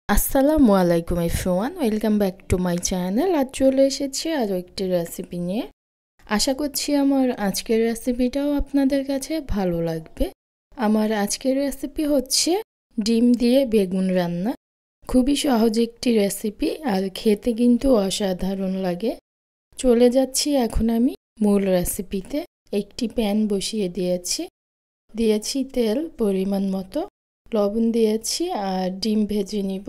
আসসালামু আলাইকুম everyone, welcome back to my channel. আজ চলে এসেছি আরও একটি রেসিপি নিয়ে। আশা করছি আমার আজকের রেসিপিটাও আপনাদের কাছে ভালো লাগবে। আমার আজকের রেসিপি হচ্ছে ডিম দিয়ে বেগুন রান্না। খুবই সহজ একটি রেসিপি আর খেতে কিন্তু অসাধারণ লাগে। চলে যাচ্ছি এখন আমি মূল রেসিপিতে। একটি প্যান বসিয়ে দিয়েছি তেল পরিমাণ মতো, লবণ দিয়েছি আর ডিম ভেজে নিব।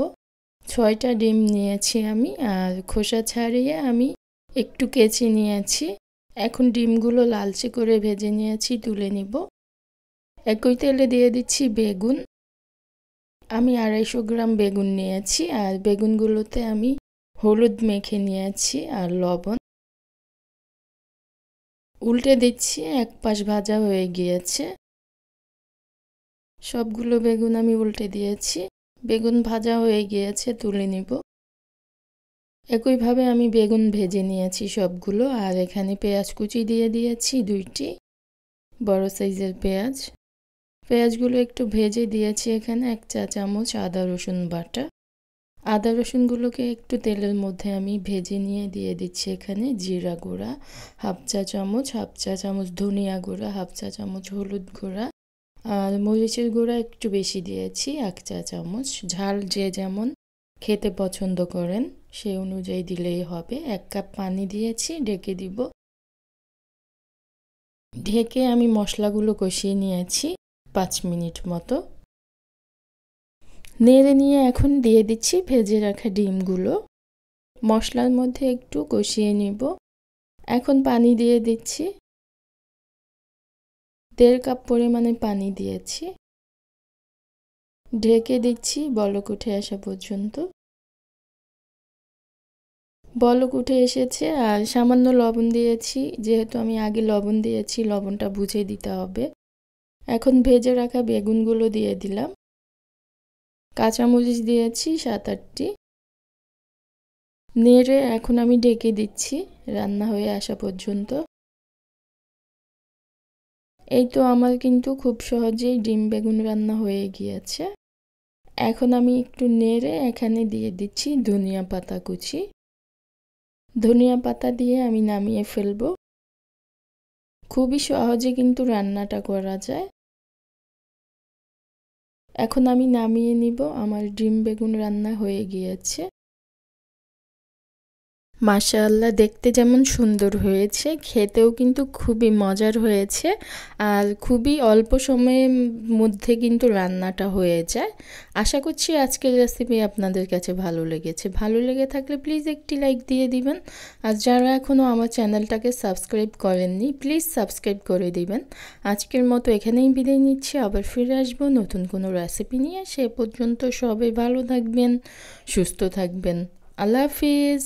6টা ডিম নিয়েছি আমি, আর খোসা ছাড়িয়ে আমি একটু কেচে নিয়েছি। এখন ডিমগুলো লালচে করে ভেজে নিয়েছি, তুলে নিব। একই তেলে দিয়ে দিচ্ছি বেগুন। আমি 250 গ্রাম বেগুন নিয়েছি, আর বেগুনগুলোতে আমি হলুদ মেখে নিয়েছি আর লবণ। উল্টে দিচ্ছি, এক পাশ ভাজা হয়ে গিয়েছে। সবগুলো বেগুন আমি উল্টে দিয়েছি। বেগুন ভাজা হয়ে গিয়েছে, তুলে নিব। একইভাবে আমি বেগুন ভেজে নিয়েছি সবগুলো। আর এখানে পেঁয়াজ কুচি দিয়ে দিয়েছি 2টি বড় সাইজের পেঁয়াজ। পেঁয়াজগুলো একটু ভেজে দিয়েছি। এখানে 1 চা চামচ আদা রসুন বাটা। আদা রসুনগুলোকে একটু তেলের মধ্যে আমি ভেজে নিয়ে দিয়ে দিচ্ছি এখানে জিরা গুঁড়া হাফ চা চামচ ধনিয়া গুঁড়া, হাফ চা চামচ হলুদ গুঁড়া, আর মরিচের গুঁড়া একটু বেশি দিয়েছি 1 চা চামচ। ঝাল যে যেমন খেতে পছন্দ করেন সেই অনুযায়ী দিলেই হবে। 1 কাপ পানি দিয়েছি, ঢেকে দিব। ঢেকে আমি মশলাগুলো কষিয়ে নিয়েছি 5 মিনিট মতো। নেড়ে নিয়ে এখন দিয়ে দিচ্ছি ভেজে রাখা ডিমগুলো। মশলার মধ্যে একটু কষিয়ে নিব। এখন পানি দিয়ে দিচ্ছি, 1.5 কাপ পরিমাণে পানি দিয়েছি। ঢেকে দিচ্ছি বলক উঠে আসা পর্যন্ত। বলক উঠে এসেছে, আর সামান্য লবণ দিয়েছি। যেহেতু আমি আগে লবণ দিয়েছি, লবণটা বুঝে দিতে হবে। এখন ভেজে রাখা বেগুনগুলো দিয়ে দিলাম। কাঁচামরিচ দিয়েছি 7-8টি। নেড়ে এখন আমি ঢেকে দিচ্ছি রান্না হয়ে আসা পর্যন্ত। এই তো আমার কিন্তু খুব সহজেই ডিম বেগুন রান্না হয়ে গিয়েছে। এখন আমি একটু নেড়ে এখানে দিয়ে দিচ্ছি ধনিয়া পাতা কুচি। ধনিয়া পাতা দিয়ে আমি নামিয়ে ফেলবো। খুবই সহজে কিন্তু রান্নাটা করা যায়। এখন আমি নামিয়ে নিব। আমার ডিম বেগুন রান্না হয়ে গিয়েছে। মাশাআল্লাহ, দেখতে যেমন সুন্দর হয়েছে, খেতেও কিন্তু খুবই মজার হয়েছে। আর খুবই অল্প সময়ের মধ্যে কিন্তু রান্নাটা হয়ে যায়। আশা করছি আজকের রেসিপি আপনাদের কাছে ভালো লেগেছে। ভালো লেগে থাকলে প্লিজ একটি লাইক দিয়ে দিবেন। আর যারা এখনও আমার চ্যানেলটাকে সাবস্ক্রাইব করেননি, প্লিজ সাবস্ক্রাইব করে দিবেন। আজকের মতো এখানেই বিদায় নিচ্ছি। আবার ফিরে আসবো নতুন কোনো রেসিপি নিয়ে। সে পর্যন্ত সবাই ভালো থাকবেন, সুস্থ থাকবেন। আল্লাহ হাফিজ।